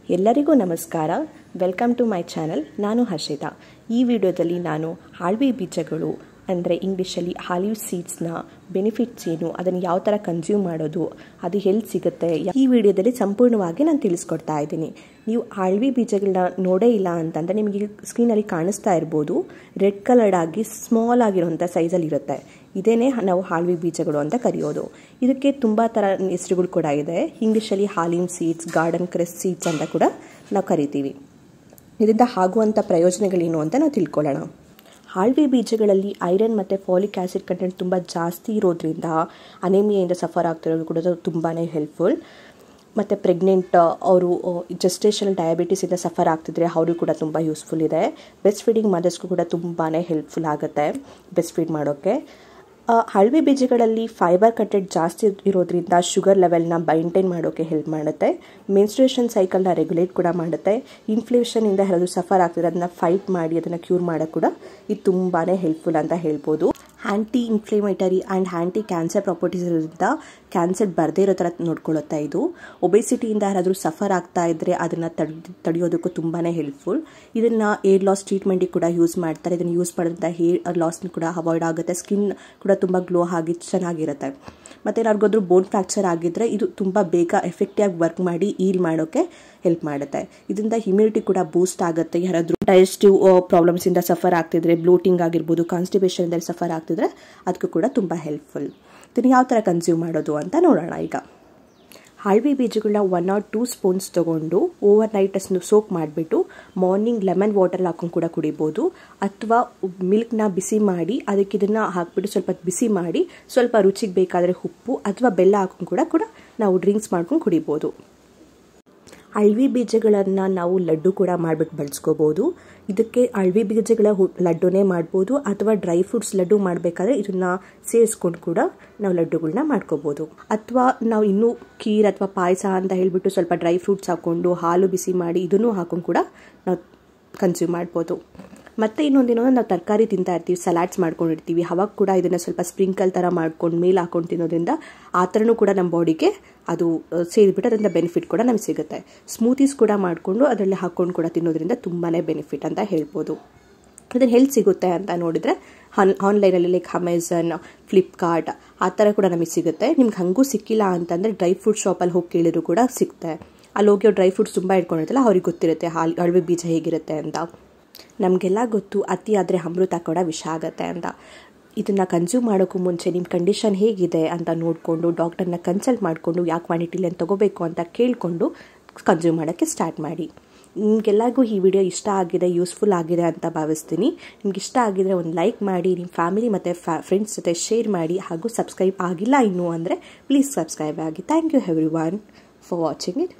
ಎಲ್ಲರಿಗೂ ನಮಸ್ಕಾರ. Welcome to my channel. ನಾನು ಹರ್ಷಿತಾ. ಈ ವಿಡಿಯೋದಲ್ಲಿ ನಾನು ಹಾಲ್ವಿ ಬೀಜಗಳು ಅಂದರೆ ಇಂಗ್ಲೀಷಲ್ಲಿ ಆಲಿವ್ ಸೀಡ್ಸ್ನ ಬೆನಿಫಿಟ್ಸ್ ಏನು, ಅದನ್ನು ಯಾವ ಥರ ಕನ್ಸ್ಯೂಮ್ ಮಾಡೋದು, ಅದು ಎಲ್ಲಿ ಸಿಗುತ್ತೆ, ಈ ವಿಡಿಯೋದಲ್ಲಿ ಸಂಪೂರ್ಣವಾಗಿ ನಾನು ತಿಳಿಸ್ಕೊಡ್ತಾ ಇದ್ದೀನಿ. ನೀವು ಆಳ್ವಿ ಬೀಜಗಳನ್ನ ನೋಡೇ ಇಲ್ಲ ಅಂತಂದರೆ ನಿಮಗೆ ಸ್ಕ್ರೀನಲ್ಲಿ ಕಾಣಿಸ್ತಾ ಇರ್ಬೋದು. ರೆಡ್ ಕಲರ್ಡ್ ಆಗಿ ಸ್ಮಾಲ್ ಆಗಿರುವಂಥ ಸೈಜಲ್ಲಿ ಇರುತ್ತೆ. ಇದೇನೇ ನಾವು ಆಳ್ವಿ ಬೀಜಗಳು ಅಂತ ಕರೆಯೋದು. ಇದಕ್ಕೆ ತುಂಬ ಥರ ಹೆಸರುಗಳು ಕೂಡ ಇದೆ. ಇಂಗ್ಲೀಷಲ್ಲಿ ಹಾಲಿಮ್ ಸೀಡ್ಸ್, ಗಾರ್ಡನ್ ಕ್ರೆಸ್ ಸೀಡ್ಸ್ ಅಂತ ಕೂಡ ನಾವು ಕರಿತೀವಿ. ಇದರಿಂದ ಆಗುವಂಥ ಪ್ರಯೋಜನಗಳೇನು ಅಂತ ನಾವು ತಿಳ್ಕೊಳ್ಳೋಣ. ಆಳ್ವಿ ಬೀಜಗಳಲ್ಲಿ ಐರನ್ ಮತ್ತು ಫಾಲಿಕ್ ಆ್ಯಸಿಡ್ ಕಂಟೆಂಟ್ ತುಂಬ ಜಾಸ್ತಿ ಇರೋದ್ರಿಂದ ಅನೇಮಿಯಾಯಿಂದ ಸಫರ್ ಆಗ್ತಿರೋದು ಕೂಡ ತುಂಬಾ ಹೆಲ್ಪ್ಫುಲ್. ಮತ್ತು ಪ್ರೆಗ್ನೆಂಟ್ ಅವರು ಜೆಸ್ಟೇಷನಲ್ ಡಯಾಬಿಟಿಸಿಂದ ಸಫರ್ ಆಗ್ತಿದ್ರೆ ಅವರು ಕೂಡ ತುಂಬ ಯೂಸ್ಫುಲ್ ಇದೆ. ಬ್ರೆಸ್ಟ್ ಫೀಡಿಂಗ್ ಮದರ್ಸ್ಗೂ ಕೂಡ ತುಂಬಾ ಹೆಲ್ಪ್ಫುಲ್ ಆಗುತ್ತೆ ಬ್ರೆಸ್ಟ್ ಫೀಡ್ ಮಾಡೋಕ್ಕೆ. ಆಳ್ವಿ ಬೀಜಗಳಲ್ಲಿ ಫೈಬರ್ ಕಂಟೆಂಟ್ ಜಾಸ್ತಿ ಇರೋದ್ರಿಂದ ಶುಗರ್ ಲೆವೆಲ್ನ ಮೈಂಟೈನ್ ಮಾಡೋಕ್ಕೆ ಹೆಲ್ಪ್ ಮಾಡುತ್ತೆ. ಮೆನ್ಸ್ಟ್ರುಯೇಷನ್ ಸೈಕಲ್ನ ರೆಗ್ಯುಲೇಟ್ ಕೂಡ ಮಾಡುತ್ತೆ. ಇನ್ಫ್ಲೇಷನಿಂದ ಯಾರಾದರೂ ಸಫರ್ ಆಗ್ತಿದ್ರೆ ಅದನ್ನು ಫೈಟ್ ಮಾಡಿ ಅದನ್ನು ಕ್ಯೂರ್ ಮಾಡೋಕ್ಕೆ ಕೂಡ ಇದು ತುಂಬಾ ಹೆಲ್ಪ್ಫುಲ್ ಅಂತ ಹೇಳ್ಬೋದು. ಆ್ಯಂಟಿ ಇನ್ಫ್ಲೇಮೇಟರಿ ಆ್ಯಂಡ್ ಆ್ಯಂಟಿ ಕ್ಯಾನ್ಸರ್ ಪ್ರಾಪರ್ಟೀಸ್ ಇರೋದ್ರಿಂದ ಕ್ಯಾನ್ಸರ್ ಬರದೇ ಇರೋ ಥರ ನೋಡ್ಕೊಳ್ಳುತ್ತೆ ಇದು. ಒಬೆಸಿಟಿಯಿಂದ ಯಾರಾದರೂ ಸಫರ್ ಆಗ್ತಾ ಇದ್ದರೆ ಅದನ್ನು ತಡೆಯೋದಕ್ಕೂ ತುಂಬಾ ಹೆಲ್ಪ್ಫುಲ್. ಇದನ್ನು ಏರ್ ಲಾಸ್ ಟ್ರೀಟ್ಮೆಂಟಿಗೆ ಕೂಡ ಯೂಸ್ ಮಾಡ್ತಾರೆ. ಇದನ್ನು ಯೂಸ್ ಮಾಡೋದ್ರಿಂದ ಹೇರ್ ಲಾಸ್ನ ಕೂಡ ಅವಾಯ್ಡ್ ಆಗುತ್ತೆ. ಸ್ಕಿನ್ ಕೂಡ ತುಂಬ ಗ್ಲೋ ಆಗಿ ಚೆನ್ನಾಗಿರುತ್ತೆ. ಮತ್ತು ಯಾರಿಗಾದ್ರೂ ಬೋನ್ ಫ್ರ್ಯಾಕ್ಚರ್ ಆಗಿದ್ದರೆ ಇದು ತುಂಬ ಬೇಗ ಎಫೆಕ್ಟಿವ್ ವರ್ಕ್ ಮಾಡಿ ಹೀಲ್ ಮಾಡೋಕ್ಕೆ ಹೆಲ್ಪ್ ಮಾಡುತ್ತೆ. ಇದರಿಂದ ಇಮ್ಯುನಿಟಿ ಕೂಡ ಬೂಸ್ಟ್ ಆಗುತ್ತೆ. ಯಾರಾದರೂ ಡೈಜೆಸ್ಟಿವ್ ಪ್ರಾಬ್ಲಮ್ಸಿಂದ ಸಫರ್ ಆಗ್ತಿದ್ರೆ, ಬ್ಲೋಟಿಂಗ್ ಆಗಿರ್ಬೋದು, ಕಾನ್ಸ್ಟಿಪೇಷನಿಂದ ಸಫರ್ ಆಗ್ತಿದ್ರೆ ಅದಕ್ಕೂ ಕೂಡ ತುಂಬ ಹೆಲ್ಪ್ಫುಲ್. ಇದನ್ನು ಯಾವ ಥರ ಕನ್ಸ್ಯೂಮ್ ಮಾಡೋದು ಅಂತ ನೋಡೋಣ ಈಗ. ಆಳ್ವಿ ಬೀಜಗಳನ್ನ 1 or 2 ಸ್ಪೂನ್ಸ್ ತೊಗೊಂಡು ಓವರ್ ನೈಟ್ ಸೋಕ್ ಮಾಡಿಬಿಟ್ಟು ಮಾರ್ನಿಂಗ್ ಲೆಮನ್ ವಾಟರ್ ಹಾಕೊಂಡು ಕೂಡ ಕುಡಿಬೋದು. ಅಥವಾ ಮಿಲ್ಕ್ನ ಬಿಸಿ ಮಾಡಿ ಅದಕ್ಕೆ ಇದನ್ನು ಹಾಕ್ಬಿಟ್ಟು ಸ್ವಲ್ಪ ಬಿಸಿ ಮಾಡಿ ಸ್ವಲ್ಪ ರುಚಿಗೆ ಬೇಕಾದರೆ ಉಪ್ಪು ಅಥವಾ ಬೆಲ್ಲ ಹಾಕೊಂಡು ಕೂಡ ನಾವು ಡ್ರಿಂಕ್ಸ್ ಮಾಡ್ಕೊಂಡು ಕುಡಿಬೋದು. ಆಳ್ವಿ ಬೀಜಗಳನ್ನು ನಾವು ಲಡ್ಡು ಕೂಡ ಮಾಡಿಬಿಟ್ಟು ಬಳಸ್ಕೋಬೋದು. ಇದಕ್ಕೆ ಆಳ್ವಿ ಬೀಜಗಳ ಲಡ್ಡುನೇ ಮಾಡ್ಬೋದು ಅಥವಾ ಡ್ರೈ ಫ್ರೂಟ್ಸ್ ಲಡ್ಡು ಮಾಡಬೇಕಾದ್ರೆ ಇದನ್ನು ಸೇರಿಸ್ಕೊಂಡು ಕೂಡ ನಾವು ಲಡ್ಡುಗಳನ್ನ ಮಾಡ್ಕೋಬೋದು. ಅಥವಾ ನಾವು ಇನ್ನೂ ಖೀರ್ ಅಥವಾ ಪಾಯಸ ಅಂತ ಹೇಳಿಬಿಟ್ಟು ಸ್ವಲ್ಪ ಡ್ರೈ ಫ್ರೂಟ್ಸ್ ಹಾಕ್ಕೊಂಡು ಹಾಲು ಬಿಸಿ ಮಾಡಿ ಇದನ್ನು ಹಾಕೊಂಡು ಕೂಡ ನಾವು ಕನ್ಸ್ಯೂಮ್ ಮಾಡ್ಬೋದು. ಮತ್ತು ಇನ್ನೊಂದೇನೋ ನಾವು ತರಕಾರಿ ತಿಂತಾ ಇರ್ತೀವಿ, ಸಲಾಡ್ಸ್ ಮಾಡ್ಕೊಂಡಿರ್ತೀವಿ, ಅವಾಗ ಕೂಡ ಇದನ್ನು ಸ್ವಲ್ಪ ಸ್ಪ್ರಿಂಕಲ್ ಥರ ಮಾಡ್ಕೊಂಡು ಮೇಲೆ ಹಾಕೊಂಡು ತಿನ್ನೋದ್ರಿಂದ ಆ ಥರನೂ ಕೂಡ ನಮ್ಮ ಬಾಡಿಗೆ ಅದು ಸೇರಿಬಿಟ್ಟು ಅದರಿಂದ ಬೆನಿಫಿಟ್ ಕೂಡ ನಮಗೆ ಸಿಗುತ್ತೆ. ಸ್ಮೂತೀಸ್ ಕೂಡ ಮಾಡಿಕೊಂಡು ಅದರಲ್ಲಿ ಹಾಕ್ಕೊಂಡು ಕೂಡ ತಿನ್ನೋದ್ರಿಂದ ತುಂಬಾ ಬೆನಿಫಿಟ್ ಅಂತ ಹೇಳ್ಬೋದು. ಇದನ್ನು ಎಲ್ಲಿ ಸಿಗುತ್ತೆ ಅಂತ ನೋಡಿದರೆ ಆನ್ಲೈನಲ್ಲಿ ಲೈಕ್ ಅಮೆಝಾನ್, ಫ್ಲಿಪ್ಕಾರ್ಟ್ ಆ ಥರ ಕೂಡ ನಮಗೆ ಸಿಗುತ್ತೆ. ನಿಮ್ಗೆ ಹಂಗೂ ಸಿಕ್ಕಿಲ್ಲ ಅಂತಂದರೆ ಡ್ರೈ ಫ್ರೂಟ್ ಶಾಪಲ್ಲಿ ಹೋಗಿ ಕೇಳಿದ್ರು ಕೂಡ ಸಿಗುತ್ತೆ. ಅಲ್ಲಿ ಹೋಗಿ ಡ್ರೈ ಫ್ರೂಟ್ಸ್ ತುಂಬ ಇಟ್ಕೊಂಡಿರ್ತಲ್ಲ ಅವ್ರಿಗೆ ಗೊತ್ತಿರುತ್ತೆ ಆಳ್ವಿ ಬೀಜ ಹೇಗಿರುತ್ತೆ ಅಂತ. ನಮಗೆಲ್ಲ ಗೊತ್ತು ಅತಿ ಆದರೆ ಅಮೃತ ಕೂಡ ವಿಷ ಆಗುತ್ತೆ ಅಂತ. ಇದನ್ನು ಕನ್ಸ್ಯೂಮ್ ಮಾಡೋಕ್ಕೂ ಮುಂಚೆ ನಿಮ್ಮ ಕಂಡೀಷನ್ ಹೇಗಿದೆ ಅಂತ ನೋಡಿಕೊಂಡು ಡಾಕ್ಟರ್ನ ಕನ್ಸಲ್ಟ್ ಮಾಡಿಕೊಂಡು ಯಾವ ಕ್ವಾಂಟಿಟಿಲಿ ಅಂತ ತೊಗೋಬೇಕು ಅಂತ ಕೇಳಿಕೊಂಡು ಕನ್ಸ್ಯೂಮ್ ಮಾಡೋಕ್ಕೆ ಸ್ಟಾರ್ಟ್ ಮಾಡಿ. ನಿಮಗೆಲ್ಲರಿಗೂ ಈ ವಿಡಿಯೋ ಇಷ್ಟ ಆಗಿದೆ, ಯೂಸ್ಫುಲ್ ಆಗಿದೆ ಅಂತ ಭಾವಿಸ್ತೀನಿ. ನಿಮ್ಗೆ ಇಷ್ಟ ಆಗಿದರೆ ಒಂದು ಲೈಕ್ ಮಾಡಿ, ನಿಮ್ಮ ಫ್ಯಾಮಿಲಿ ಮತ್ತು ಫ್ರೆಂಡ್ಸ್ ಜೊತೆ ಶೇರ್ ಮಾಡಿ. ಹಾಗೂ ಸಬ್ಸ್ಕ್ರೈಬ್ ಆಗಿಲ್ಲ ಇನ್ನೂ ಅಂದರೆ ಪ್ಲೀಸ್ ಸಬ್ಸ್ಕ್ರೈಬ್ ಆಗಿ. Thank you everyone for watching it.